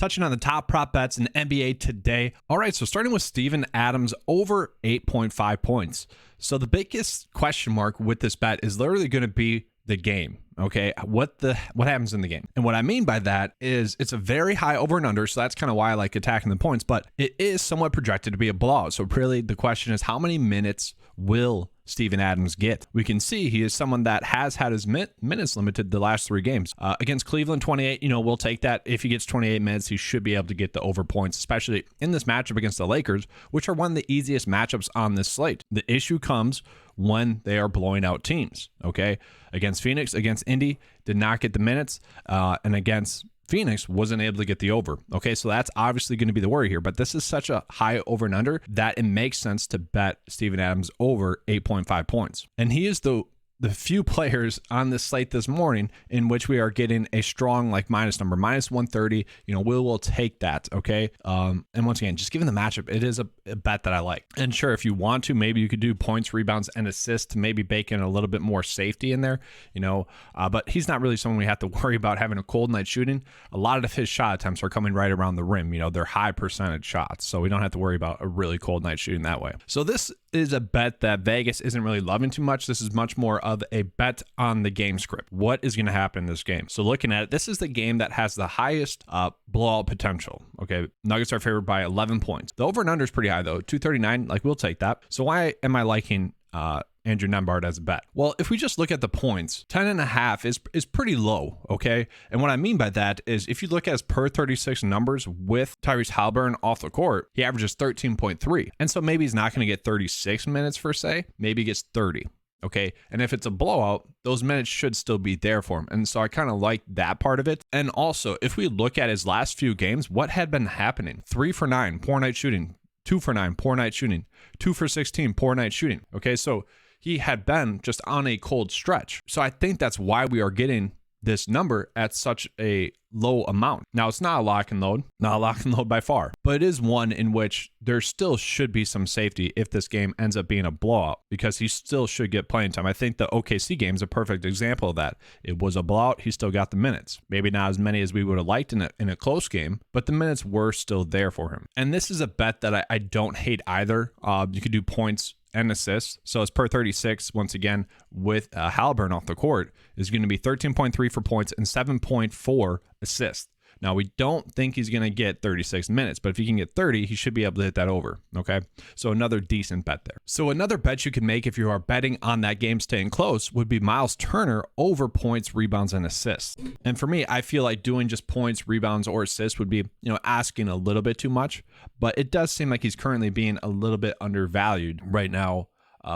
touching on the top prop bets in the NBA today. All right, so starting with Steven Adams over 8.5 points. So the biggest question mark with this bet is literally going to be the game. Okay, what happens in the game? And what I mean by that is it's a very high over and under, so that's kind of why I like attacking the points, but it is somewhat projected to be a blowout. So really the question is, how many minutes will Steven Adams get? We can see he is someone that has had his minutes limited the last 3 games. Against Cleveland, 28, we'll take that. If he gets 28 minutes, he should be able to get the over points, especially in this matchup against the Lakers, which are one of the easiest matchups on this slate. The issue comes when they are blowing out teams, okay? Against Phoenix, against Indy, did not get the minutes, and against Phoenix wasn't able to get the over. Okay, so that's obviously going to be the worry here, but this is such a high over and under that it makes sense to bet Steven Adams over 8.5 points. And he is the few players on this slate this morning in which we are getting a strong minus number, minus 130. We'll take that, okay? And once again, just given the matchup, it is a bet that I like. And sure, if you want to, maybe you could do points, rebounds, and assists to maybe bake in a little bit more safety in there, but he's not really someone we have to worry about having a cold night shooting. A lot of his shot attempts are coming right around the rim. They're high percentage shots, so we don't have to worry about a really cold night shooting that way. So this is a bet that Vegas isn't really loving too much. This is much more of a bet on the game script. What is going to happen in this game? So looking at it, this is the game that has the highest blowout potential. Okay, Nuggets are favored by 11 points. The over and under is pretty high though, 239. We'll take that. So why am I liking Andrew Nembhard as a bet? Well, if we just look at the points, 10.5 is pretty low, okay? And what I mean by that is if you look at his per 36 numbers with Tyrese Haliburton off the court, he averages 13.3. And so maybe he's not going to get 36 minutes per se, maybe he gets 30. Okay. And if it's a blowout, those minutes should still be there for him. And so I kind of like that part of it. And also, if we look at his last few games, what had been happening? 3 for 9, poor night shooting. 2 for 9, poor night shooting. 2 for 16, poor night shooting. Okay. So he had been just on a cold stretch. So I think that's why we are getting this number at such a low amount. Now, it's not a lock and load, not a lock and load by far, but it is one in which there still should be some safety if this game ends up being a blowout, because he still should get playing time. I think the OKC game is a perfect example of that. It was a blowout. He still got the minutes. Maybe not as many as we would have liked in a close game, but the minutes were still there for him. And this is a bet that I don't hate either. You could do points and assists. So it's per 36, once again, with Haliburton off the court, is going to be 13.3 for points and 7.4 assists. Now, we don't think he's going to get 36 minutes, but if he can get 30, he should be able to hit that over, okay? So another decent bet there. So another bet you can make if you are betting on that game staying close would be Miles Turner over points, rebounds, and assists. And for me, I feel like doing just points, rebounds, or assists would be, asking a little bit too much, but it does seem like he's currently being a little bit undervalued right now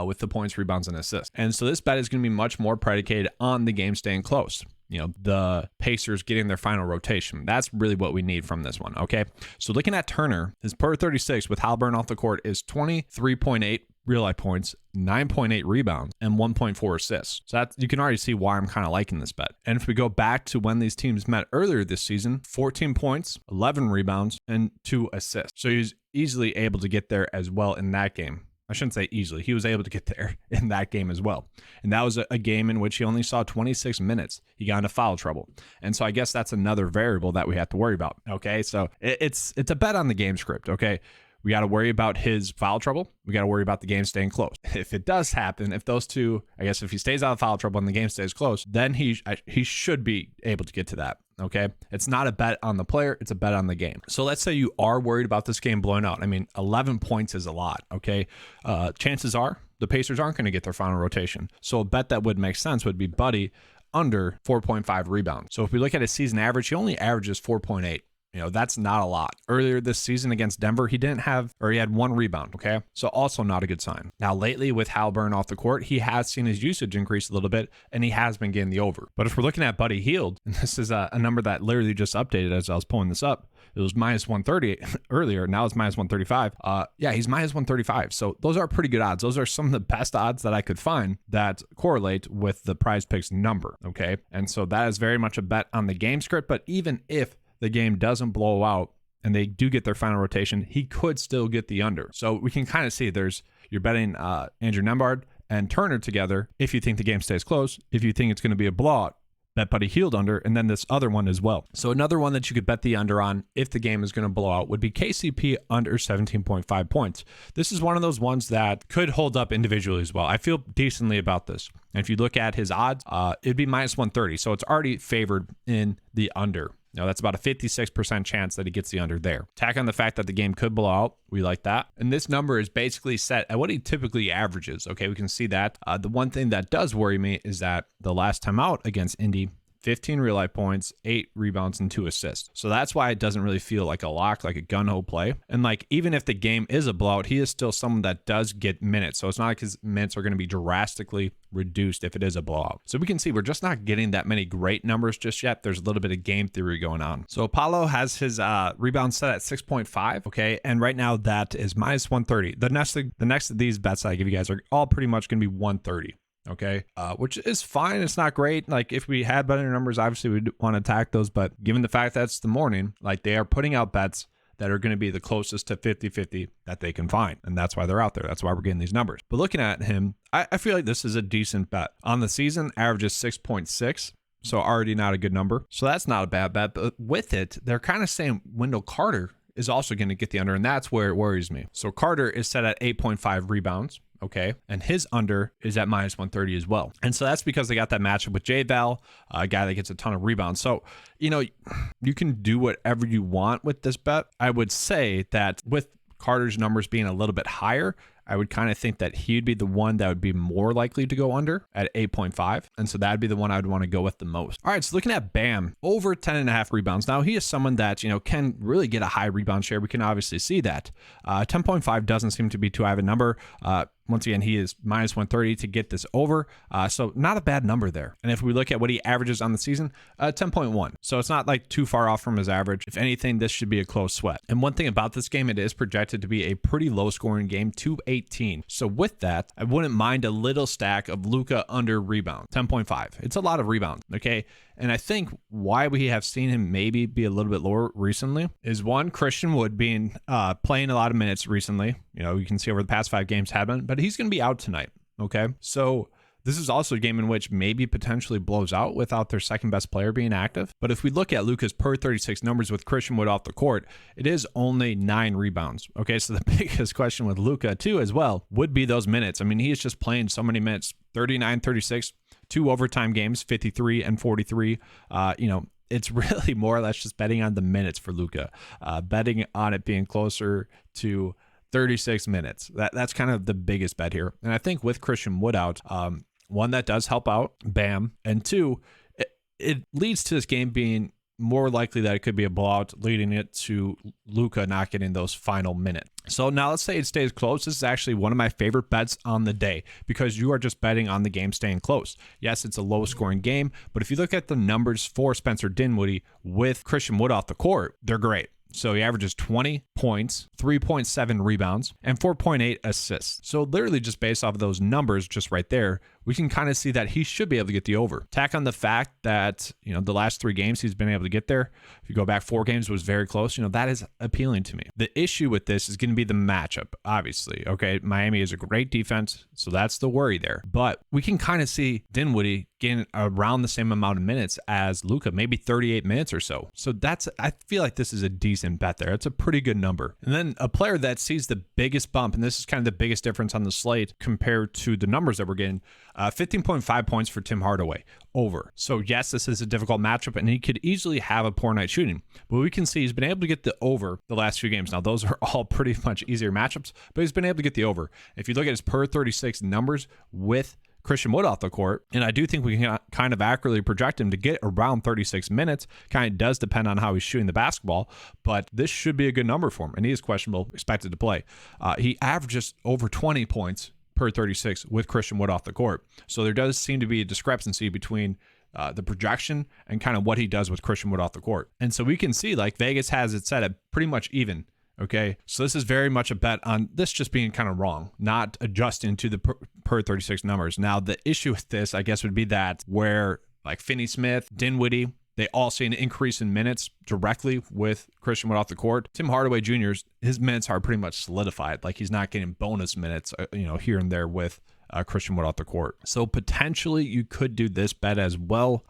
with the points, rebounds, and assists. And so this bet is going to be much more predicated on the game staying close. The Pacers getting their final rotation. That's really what we need from this one, okay? So looking at Turner, his per 36 with Haliburton off the court is 23.8 real life points, 9.8 rebounds, and 1.4 assists. So that you can already see why I'm kind of liking this bet. And if we go back to when these teams met earlier this season, 14 points, 11 rebounds, and 2 assists. So he's easily able to get there as well in that game. I shouldn't say easily. He was able to get there in that game as well. And that was a game in which he only saw 26 minutes. He got into foul trouble. And so I guess that's another variable that we have to worry about. Okay. So it's a bet on the game script. Okay. We got to worry about his foul trouble. We got to worry about the game staying close. If it does happen, if those two, I guess if he stays out of foul trouble and the game stays close, then he should be able to get to that. Okay. It's not a bet on the player. It's a bet on the game. So let's say you are worried about this game blowing out. 11 points is a lot. Okay. Chances are the Pacers aren't going to get their final rotation. So a bet that would make sense would be Buddy under 4.5 rebounds. So if we look at his season average, he only averages 4.8. That's not a lot. Earlier this season against Denver, he had 1 rebound, okay? So also not a good sign. Now, lately with Haliburton off the court, he has seen his usage increase a little bit, and he has been getting the over. But if we're looking at Buddy Hield, and this is a number that literally just updated as I was pulling this up, it was minus 130 earlier. Now it's minus 135. He's minus 135. So those are pretty good odds. Those are some of the best odds that I could find that correlate with the PrizePicks number, okay? And so that is very much a bet on the game script, but even if the game doesn't blow out and they do get their final rotation, he could still get the under. So we can kind of see you're betting Andrew Nembhard and Turner together if you think the game stays close. If you think it's going to be a blowout, Bet Buddy Healed under, and then this other one as well. So another one that you could bet the under on if the game is going to blow out would be KCP under 17.5 points. This is one of those ones that could hold up individually as well. I feel decently about this. And if you look at his odds, it'd be minus 130. So it's already favored in the under. Now, that's about a 56% chance that he gets the under there. Tack on the fact that the game could blow out. We like that. And this number is basically set at what he typically averages. Okay, we can see that. The one thing that does worry me is that the last time out against Indy, 15 real life points, 8 rebounds, and 2 assists. So that's why it doesn't really feel like a lock, like a gun-ho play. And like, even if the game is a blowout, he is still someone that does get minutes. So it's not like his minutes are going to be drastically reduced if it is a blowout. So we can see we're just not getting that many great numbers just yet. There's a little bit of game theory going on. So Apollo has his rebound set at 6.5. Okay. And right now that is minus 130. The next of these bets that I give you guys are all pretty much going to be 130. Okay, which is fine. It's not great. Like, if we had better numbers, obviously we'd want to attack those. But given the fact that it's the morning, like, they are putting out bets that are going to be the closest to 50-50 that they can find. And that's why they're out there. That's why we're getting these numbers. But looking at him, I feel like this is a decent bet. On the season, averages 6.6. So already not a good number. So that's not a bad bet. But with it, they're kind of saying Wendell Carter is also going to get the under. And that's where it worries me. So Carter is set at 8.5 rebounds. Okay. And his under is at minus 130 as well. And so that's because they got that matchup with J-Val, a guy that gets a ton of rebounds. So, you know, you can do whatever you want with this bet. I would say that with Carter's numbers being a little bit higher, I would kind of think that he'd be the one that would be more likely to go under at 8.5. And so that'd be the one I would want to go with the most. All right, so looking at Bam, over 10.5 rebounds. Now, he is someone that, you know, can really get a high rebound share. We can obviously see that. 10.5 doesn't seem to be too high of a number. Once again, he is minus 130 to get this over. So not a bad number there. And if we look at what he averages on the season, 10.1. So it's not like too far off from his average. If anything, this should be a close sweat. And one thing about this game, it is projected to be a pretty low scoring game, 218. So with that, I wouldn't mind a little stack of Luka under rebound, 10.5. It's a lot of rebounds. Okay. And I think why we have seen him maybe be a little bit lower recently is, one, Christian Wood being playing a lot of minutes recently. You know, you can see over the past 5 games have been, but he's going to be out tonight. Okay. So this is also a game in which maybe potentially blows out without their second best player being active. But if we look at Luka's per 36 numbers with Christian Wood off the court, it is only 9 rebounds. Okay. So the biggest question with Luka too as well would be those minutes. I mean, he is just playing so many minutes, 39, 36, 2 overtime games, 53 and 43. You know, it's really more or less just betting on the minutes for Luka, betting on it being closer to 36 minutes. That's kind of the biggest bet here. And I think with Christian Wood out, one, that does help out Bam. And 2, it leads to this game being more likely that it could be a blowout, leading it to Luka not getting those final minutes. So now let's say it stays close. This is actually one of my favorite bets on the day because you are just betting on the game staying close. Yes, it's a low scoring game, but if you look at the numbers for Spencer Dinwiddie with Christian Wood off the court, they're great. So he averages 20 points, 3.7 rebounds, and 4.8 assists. So literally just based off of those numbers just right there, we can kind of see that he should be able to get the over. Tack on the fact that, you know, the last 3 games he's been able to get there. If you go back 4 games, it was very close. You know, that is appealing to me. The issue with this is going to be the matchup, obviously. Okay, Miami is a great defense, so that's the worry there. But we can kind of see Dinwiddie getting around the same amount of minutes as Luka, maybe 38 minutes or so. So I feel like this is a decent bet there. It's a pretty good number. And then a player that sees the biggest bump, and this is kind of the biggest difference on the slate compared to the numbers that we're getting, 15.5 points for Tim Hardaway over. So yes, this is a difficult matchup and he could easily have a poor night shooting, but we can see he's been able to get the over the last few games. Now those are all pretty much easier matchups, but he's been able to get the over. If you look at his per 36 numbers with Christian Wood off the court, and I do think we can kind of accurately project him to get around 36 minutes. Kind of does depend on how he's shooting the basketball, but this should be a good number for him, and he is questionable, expected to play. He averages over 20 points per 36 with Christian Wood off the court. So there does seem to be a discrepancy between the projection and kind of what he does with Christian Wood off the court. And so we can see like Vegas has it set at pretty much even. Okay, so this is very much a bet on this just being kind of wrong, not adjusting to the per 36 numbers. Now, the issue with this, I guess, would be that where like Finney-Smith, Dinwiddie, they all see an increase in minutes directly with Christian Wood off the court. Tim Hardaway Jr.'s, his minutes are pretty much solidified. Like he's not getting bonus minutes, here and there with Christian Wood off the court. So potentially you could do this bet as well.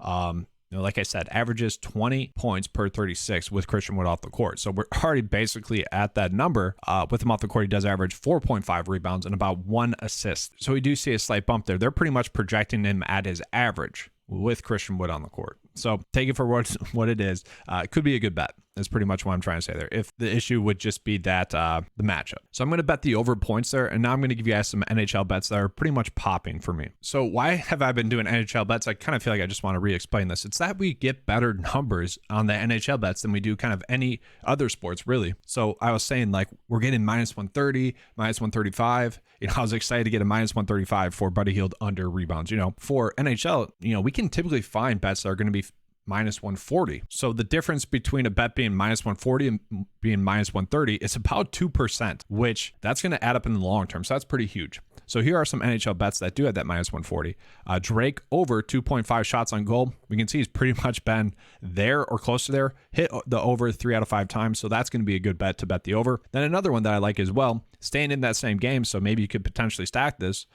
Like I said, averages 20 points per 36 with Christian Wood off the court. So we're already basically at that number. With him off the court, he does average 4.5 rebounds and about 1 assist. So we do see a slight bump there. They're pretty much projecting him at his average with Christian Wood on the court. So take it for what it is. It could be a good bet. That's pretty much what I'm trying to say there. If the issue would just be that the matchup. So I'm going to bet the over points there. And now I'm going to give you guys some NHL bets that are pretty much popping for me. So why have I been doing NHL bets? I kind of feel like I just want to re-explain this. It's that we get better numbers on the NHL bets than we do kind of any other sports, really. So I was saying, like, we're getting minus 130, minus 135. I was excited to get a minus 135 for Buddy Hield under rebounds. For NHL, we can typically find bets that are going to be minus 140. So the difference between a bet being minus 140 and being minus 130 is about 2%, which that's going to add up in the long term. So that's pretty huge. So here are some NHL bets that do have that minus 140. Drake over 2.5 shots on goal. We can see he's pretty much been there or close to there. Hit the over 3 out of 5 times. So that's going to be a good bet to bet the over. Then another one that I like as well, staying in that same game. So maybe you could potentially stack this.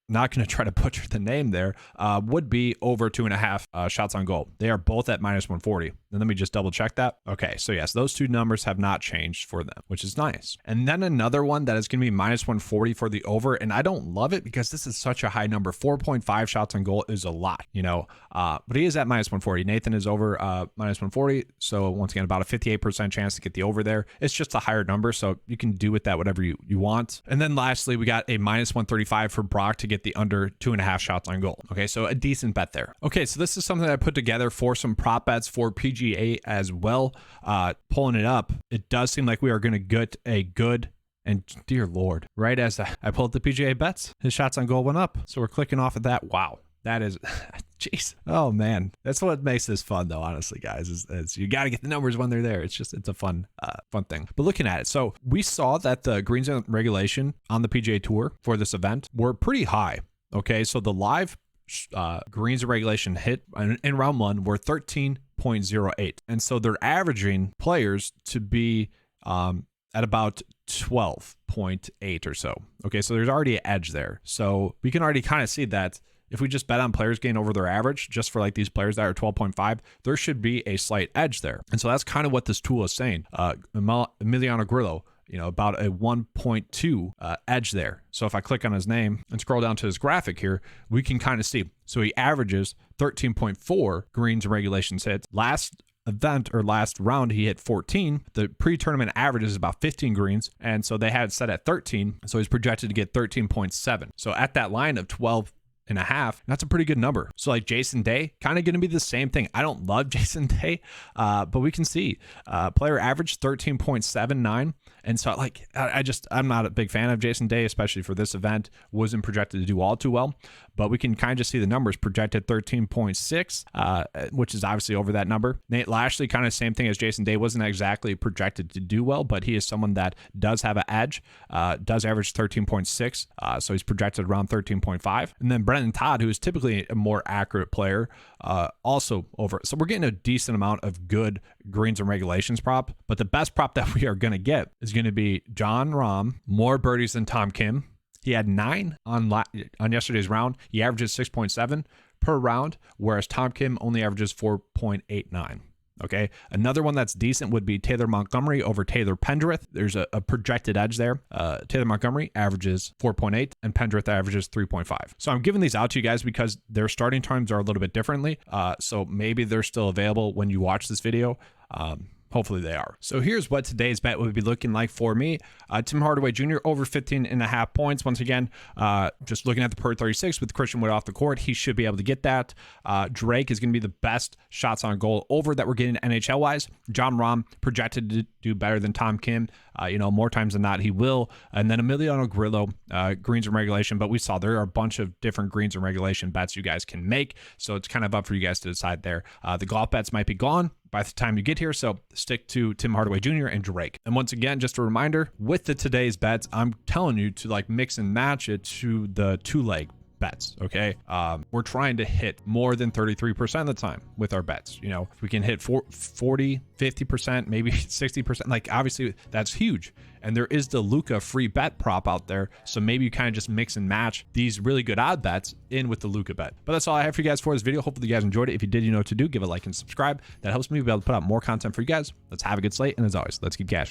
Not going to try to butcher the name there, would be over 2.5 shots on goal. They are both at minus 140. And let me just double check that. Okay, so yes, those two numbers have not changed for them, which is nice. And then another one that is going to be minus 140 for the over, and I don't love it because this is such a high number. 4.5 shots on goal is a lot, but he is at minus 140. Nathan is over minus 140, so once again, about a 58% chance to get the over there. It's just a higher number, so you can do with that whatever you want. And then lastly, we got a minus 135 for Brock to get the under 2.5 shots on goal. Okay, so a decent bet there. Okay, so this is something that I put together for some prop bets for PGA as well. Pulling it up, it does seem like we are going to get a good, and dear Lord, right as I pulled the PGA bets, his shots on goal went up. So we're clicking off of that. Wow. That is, jeez. Oh man, that's what makes this fun, though. Honestly, guys, is you got to get the numbers when they're there. It's a fun thing. But looking at it, so we saw that the greens in regulation on the PGA Tour for this event were pretty high. Okay, so the live greens in regulation hit in round 1 were 13.08, and so they're averaging players to be at about 12.8 or so. Okay, so there's already an edge there. So we can already kind of see that. If we just bet on players gain over their average, just for like these players that are 12.5, there should be a slight edge there. And so that's kind of what this tool is saying. Emiliano Grillo, about a 1.2 edge there. So if I click on his name and scroll down to his graphic here, we can kind of see. So he averages 13.4 greens and regulations hits. Last event or last round, he hit 14. The pre-tournament average is about 15 greens. And so they had it set at 13. So he's projected to get 13.7. So at that line of 12.5, that's a pretty good number. So like Jason Day, kind of going to be the same thing. I don't love Jason Day, but we can see player average 13.79. And so like, I'm not a big fan of Jason Day, especially for this event. Wasn't projected to do all too well, but we can kind of just see the numbers projected 13.6, which is obviously over that number. Nate Lashley, kind of same thing as Jason Day, wasn't exactly projected to do well, but he is someone that does have an edge, does average 13.6. So he's projected around 13.5. And then Brendan Todd, who is typically a more accurate player, also over. So we're getting a decent amount of good greens and regulations prop, but the best prop that we are going to get is going to be John Rahm, more birdies than Tom Kim. He had 9 on yesterday's round. He averages 6.7 per round, whereas Tom Kim only averages 4.89. Okay, another one that's decent would be Taylor Montgomery over Taylor Pendrith. There's a projected edge there. Taylor Montgomery averages 4.8 and Pendrith averages 3.5. So I'm giving these out to you guys because their starting times are a little bit differently. So maybe they're still available when you watch this video. Hopefully they are. So here's what today's bet would be looking like for me. Tim Hardaway Jr. over 15.5 points. Once again, just looking at the per 36 with Christian Wood off the court, he should be able to get that. Drake is going to be the best shots on goal over that we're getting NHL wise. John Rahm projected to do better than Tom Kim. More times than not, he will. And then Emiliano Grillo, greens and regulation. But we saw there are a bunch of different greens and regulation bets you guys can make. So it's kind of up for you guys to decide there. The golf bets might be gone by the time you get here, so stick to Tim Hardaway Jr. and Drake. And once again, just a reminder, with today's bets, I'm telling you to like mix and match it to the 2-leg bets. Okay. We're trying to hit more than 33% of the time with our bets. You know, if we can hit 40, 50%, maybe 60%, like obviously that's huge. And there is the Luka free bet prop out there. So maybe you kind of just mix and match these really good odd bets in with the Luka bet. But that's all I have for you guys for this video. Hopefully you guys enjoyed it. If you did, you know what to do. Give a like and subscribe. That helps me be able to put out more content for you guys. Let's have a good slate. And as always, let's keep cashing.